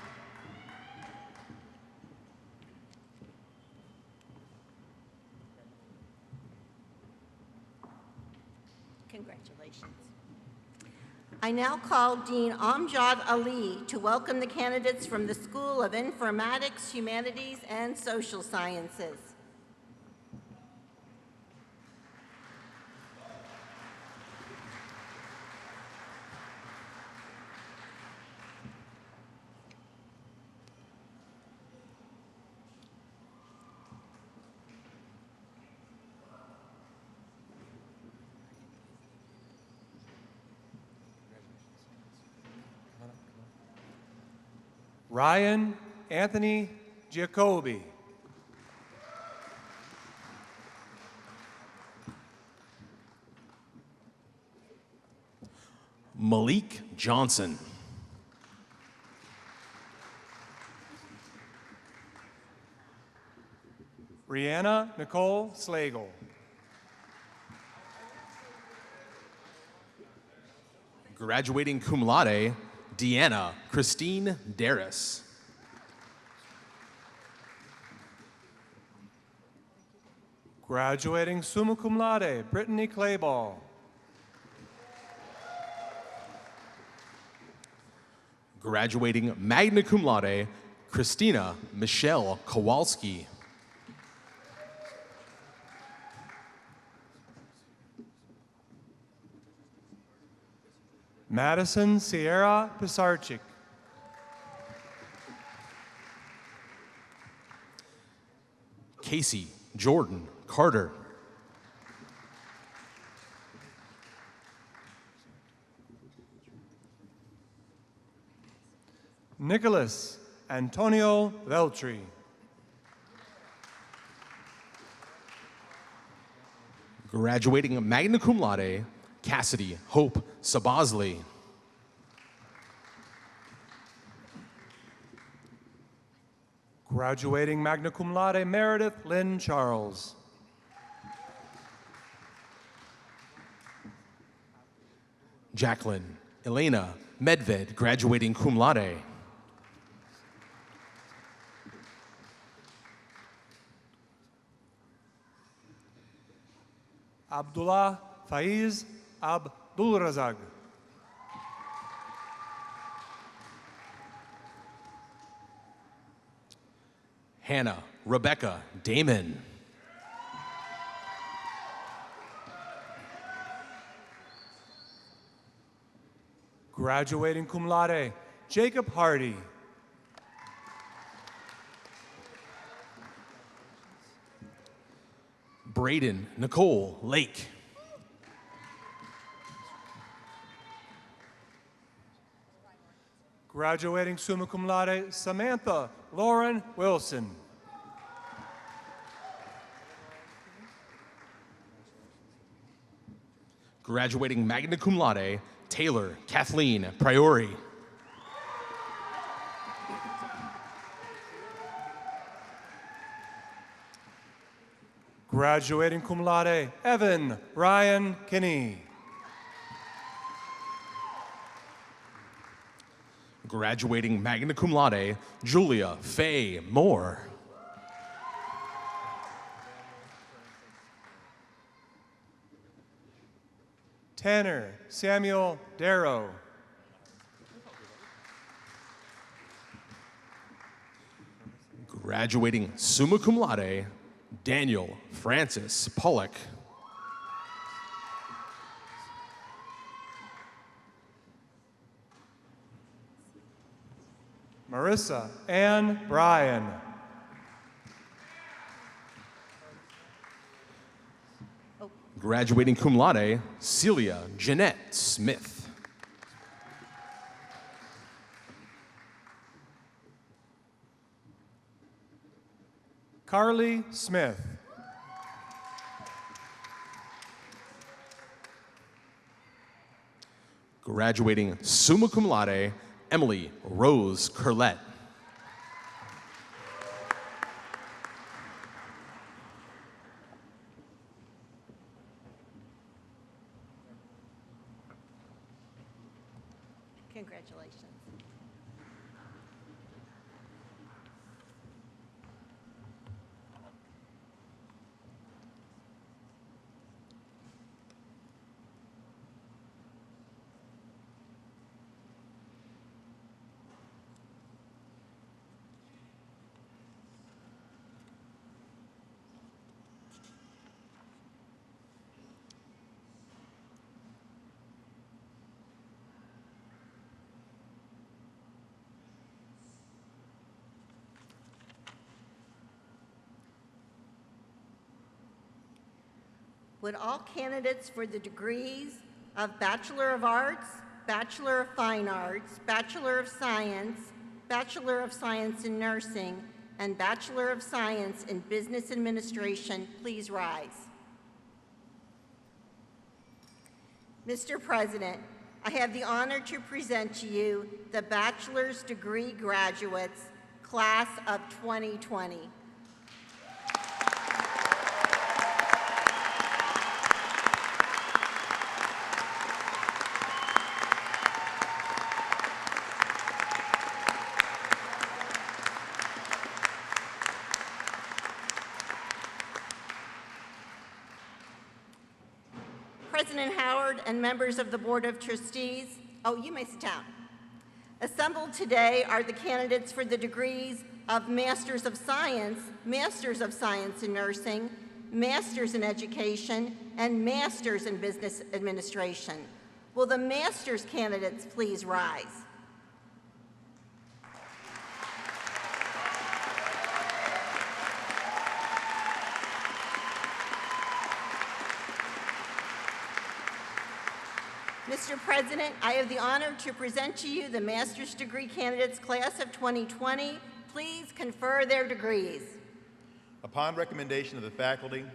Congratulations. I now call Dean Amjad Ali to welcome the candidates from the School of Informatics, Humanities, and Social Sciences. Ryan Anthony Giacobbe. Malik Johnson. Rihanna Nicole Slagle. Graduating cum laude, Deanna Christine Darris. Graduating summa cum laude, Brittany Clayball. Graduating magna cum laude, Christina Michelle Kowalski. Madison Sierra Pisarchik. Casey Jordan Carter. Nicholas Antonio Veltri. Graduating magna cum laude, Cassidy Hope Sabosley. Graduating magna cum laude, Meredith Lynn Charles. Jacqueline Elena Medved, graduating cum laude. Abdullah Faiz Abdulrazak. Hannah Rebecca Damon. Graduating cum laude, Jacob Hardy. Braden Nicole Lake. Graduating summa cum laude, Samantha Lauren Wilson. Graduating magna cum laude, Taylor Kathleen Priori. Graduating cum laude, Evan Ryan Kinney. Graduating magna cum laude, Julia Faye Moore. Tanner Samuel Darrow. Graduating summa cum laude, Daniel Francis Pollock. Marissa Ann Bryan. Graduating cum laude, Celia Jeanette Smith. Carly Smith. Graduating summa cum laude, Emily Rose Curlette. Congratulations. Would all candidates for the degrees of Bachelor of Arts, Bachelor of Fine Arts, Bachelor of Science in Nursing, and Bachelor of Science in Business Administration please rise? Mr. President, I have the honor to present to you the bachelor's degree graduates, class of 2020. President Howard and members of the Board of Trustees, you may sit down. Assembled today are the candidates for the degrees of Masters of Science in Nursing, Masters in Education, and Masters in Business Administration. Will the Masters candidates please rise? Mr. President, I have the honor to present to you the master's degree candidates class of 2020. Please confer their degrees. Upon recommendation of the faculty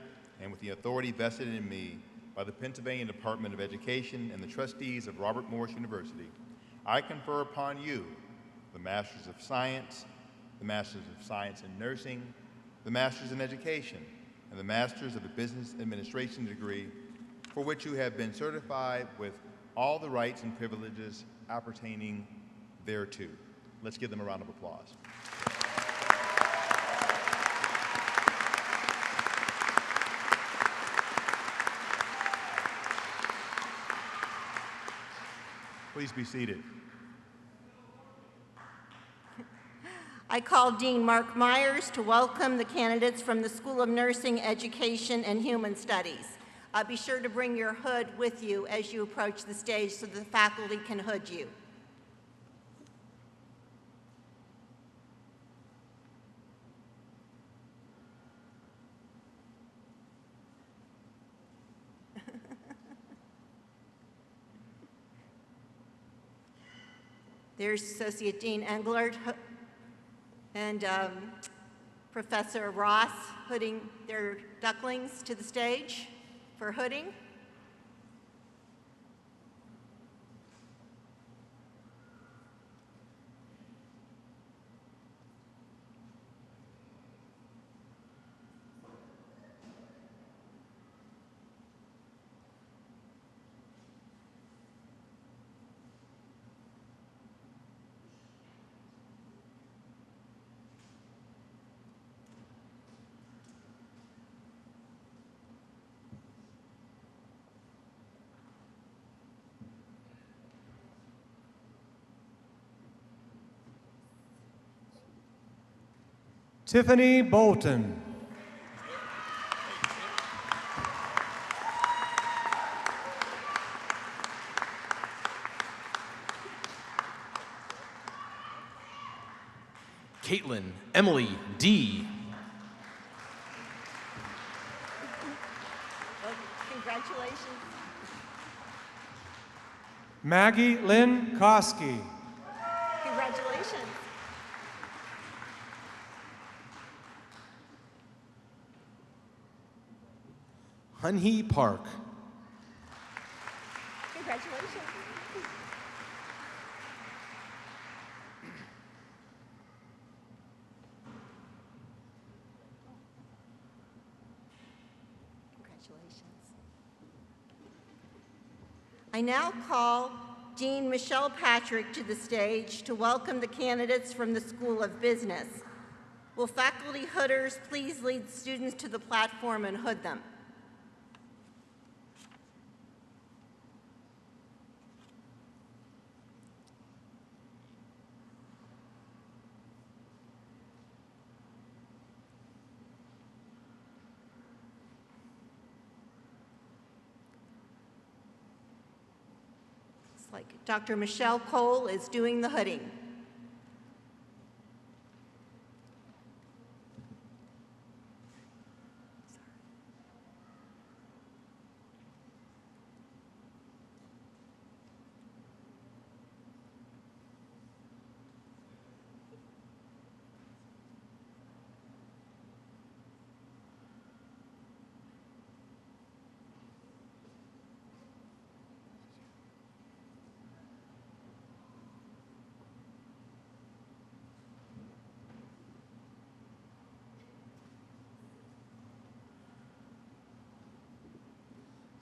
and with the authority vested in me by the Pennsylvania Department of Education and the trustees of Robert Morris University, I confer upon you the Masters of Science, the Masters of Science in Nursing, the Masters in Education, and the Masters of the Business Administration degree for which you have been certified with all the rights and privileges appertaining thereto. Let's give them a round of applause. Please be seated. I call Dean Mark Myers to welcome the candidates from the School of Nursing, Education, and Human Studies. Be sure to bring your hood with you as you approach the stage so the faculty can hood you. There's Associate Dean Englert and Professor Ross hooding their ducklings to the stage for hooding. Tiffany Bolton. Caitlin Emily D. Congratulations. Maggie Lynn Koski. Congratulations. Hunhee Park. Congratulations. Congratulations. I now call Dean Michelle Patrick to the stage to welcome the candidates from the School of Business. Will faculty hooders please lead students to the platform and hood them? Looks like Dr. Michelle Cole is doing the hooding.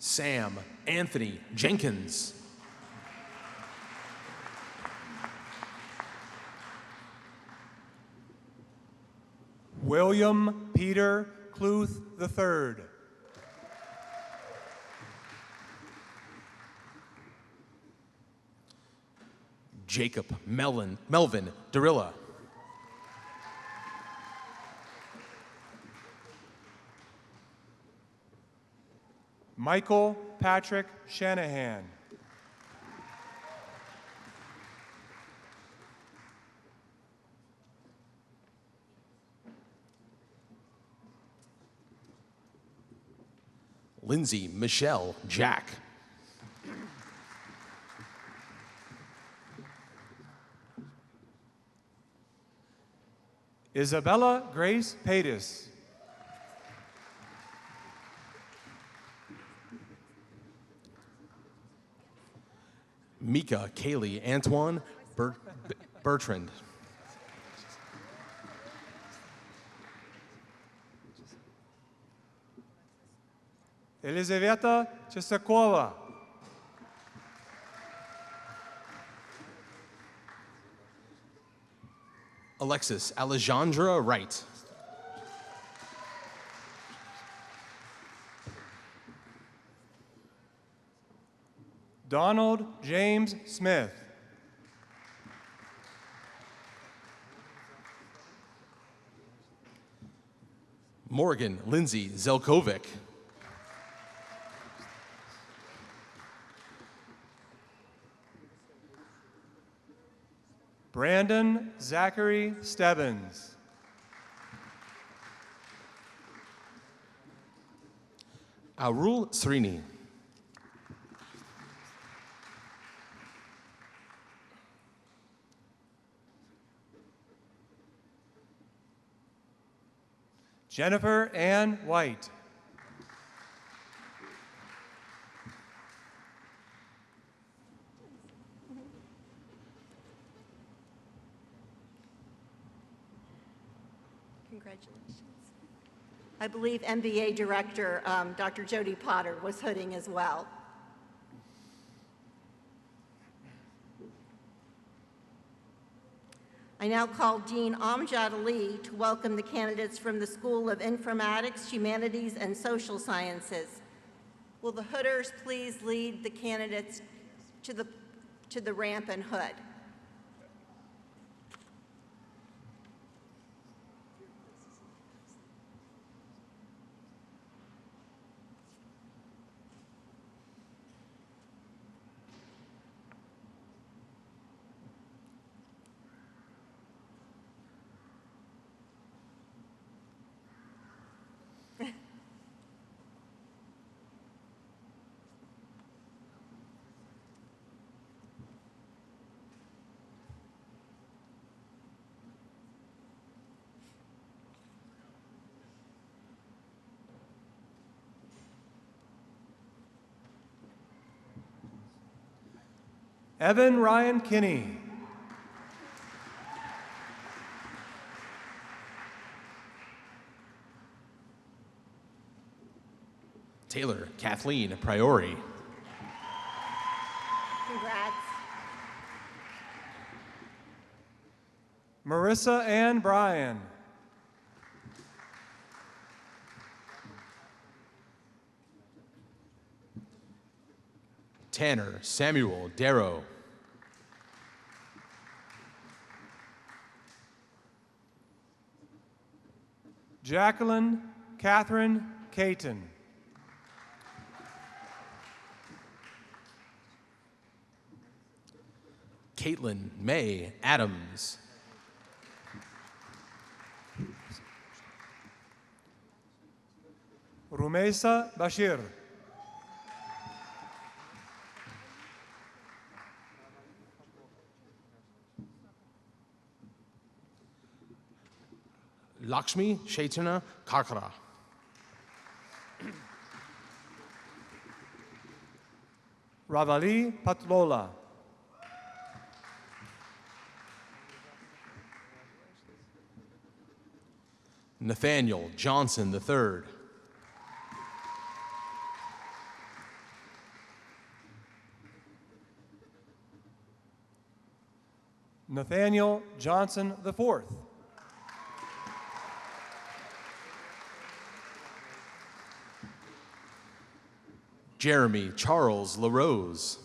Sam Anthony Jenkins. William Peter Cluth III. Jacob Melvin Darilla. Michael Patrick Shanahan. Lindsay Michelle Jack. Isabella Grace Paytis. Mika Kaylee Antoine Bertrand. Elizaveta Chisakova. Alexis Alejandra Wright. Donald James Smith. Morgan Lindsay Zelkovic. Brandon Zachary Stebbins. Arul Srini. Jennifer Ann White. Congratulations. I believe MBA Director Dr. Jody Potter was hooding as well. I now call Dean Amjad Ali to welcome the candidates from the School of Informatics, Humanities, and Social Sciences. Will the hooders please lead the candidates to the ramp and hood? Evan Ryan Kinney. Taylor Kathleen Priori. Congrats. Marissa Ann Bryan. Tanner Samuel Darrow. Jacqueline Catherine Caton. Caitlin May Adams. Rumesa Bashir. Lakshmi Chaitanya Kakara. Ravali Patlola. Nathaniel Johnson III. Nathaniel Johnson IV. Jeremy Charles LaRose.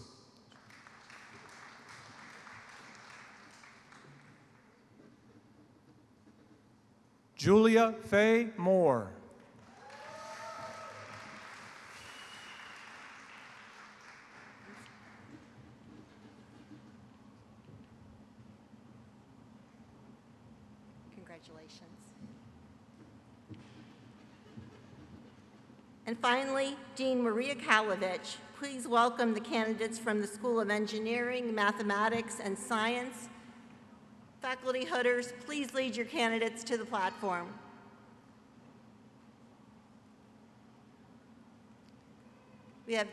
Julia Faye Moore. Congratulations. And finally, Dean Maria Kalovich. Please welcome the candidates from the School of Engineering, Mathematics, and Science. Faculty hooders, please lead your candidates to the platform. We have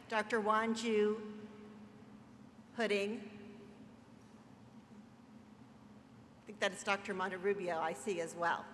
Dr. Wanju hooding. I think that is Dr. Monterrubio I see as well.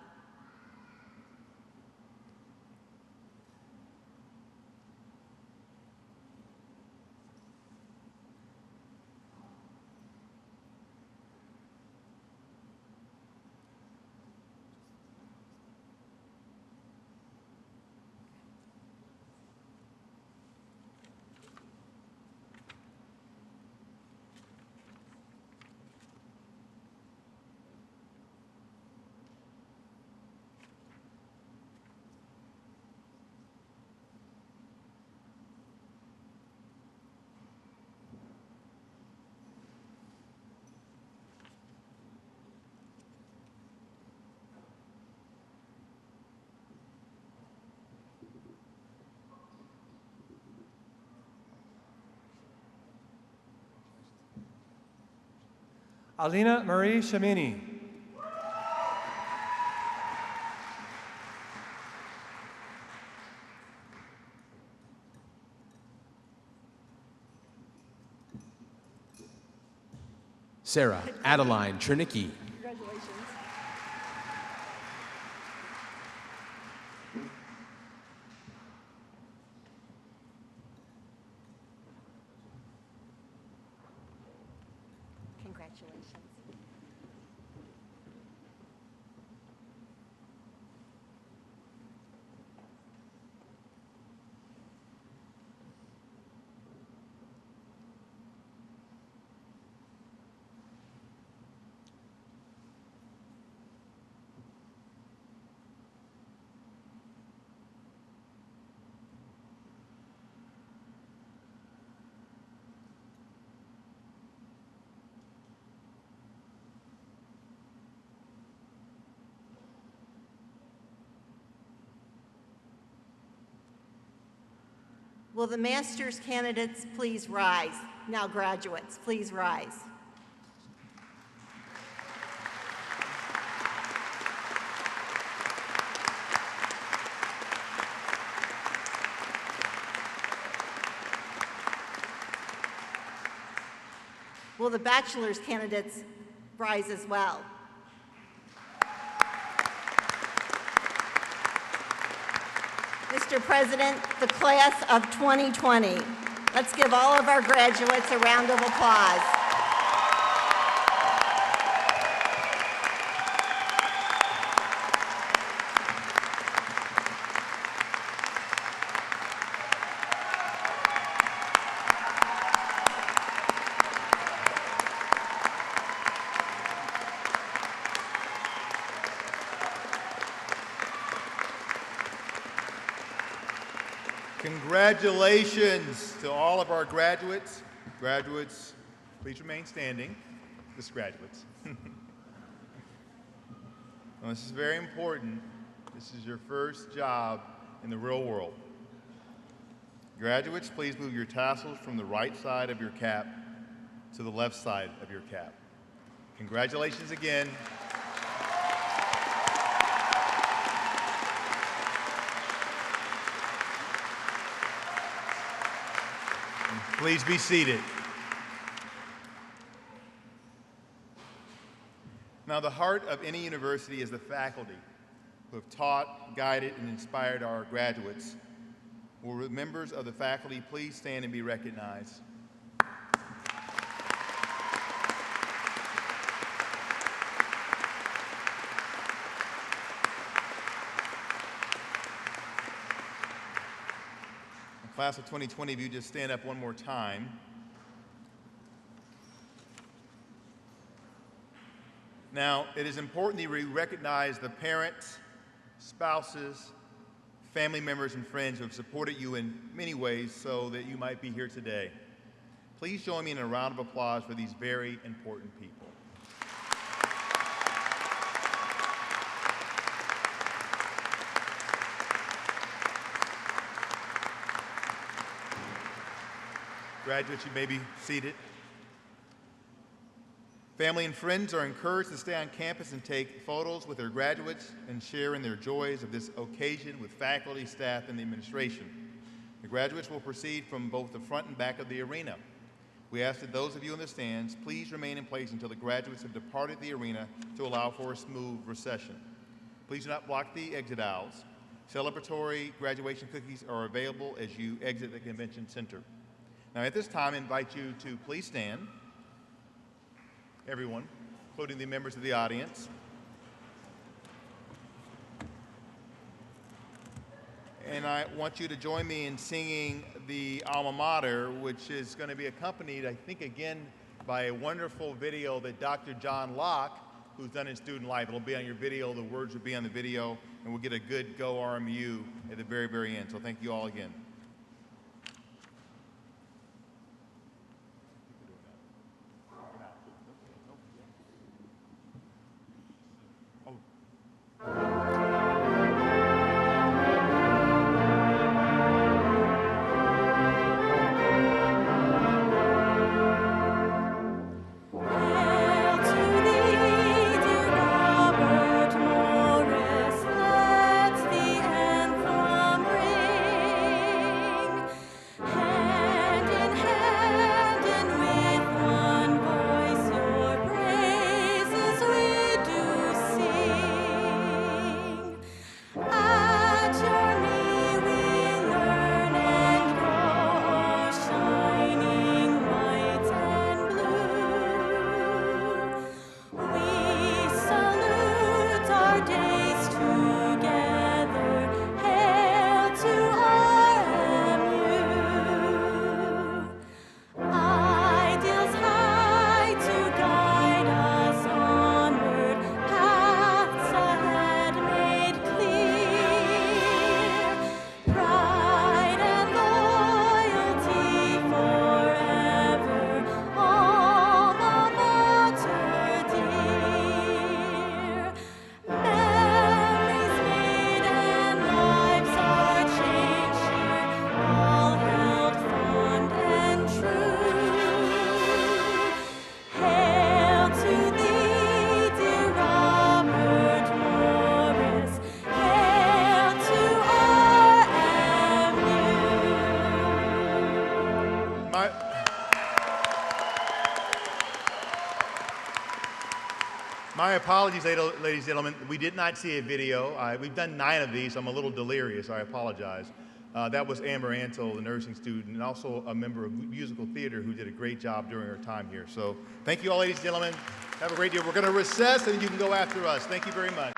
Alina Marie Shamini. Sarah Adeline Trinicki. Congratulations. Congratulations. Will the master's candidates please rise? Now graduates, please rise. Will the bachelor's candidates rise as well? Mr. President, the class of 2020. Let's give all of our graduates a round of applause. Congratulations to all of our graduates. Graduates, please remain standing. Just graduates. Well, this is very important. This is your first job in the real world. Graduates, please move your tassels from the right side of your cap to the left side of your cap. Congratulations again. Please be seated. Now, the heart of any university is the faculty who have taught, guided, and inspired our graduates. Will members of the faculty please stand and be recognized? Class of 2020, if you just stand up one more time. Now, it is important that we recognize the parents, spouses, family members, and friends who have supported you in many ways so that you might be here today. Please join me in a round of applause for these very important people. Graduates, you may be seated. Family and friends are encouraged to stay on campus and take photos with their graduates and share in their joys of this occasion with faculty, staff, and the administration. The graduates will proceed from both the front and back of the arena. We ask that those of you in the stands please remain in place until the graduates have departed the arena to allow for a smooth recession. Please do not block the exit aisles. Celebratory graduation cookies are available as you exit the convention center. Now, at this time, I invite you to please stand, everyone, including the members of the audience. And I want you to join me in singing the alma mater, which is going to be accompanied, I think, again, by a wonderful video that Dr. John Locke, who's done in student life. It'll be on your video, the words will be on the video, and we'll get a good Go RMU at the very, very end. So thank you all again. My apologies, ladies and gentlemen. We did not see a video. We've done 9 of these, so I'm a little delirious. I apologize. That was Amber Antle, the nursing student, and also a member of musical theater who did a great job during her time here. So thank you all, ladies and gentlemen. Have a great day. We're going to recess, and you can go after us. Thank you very much.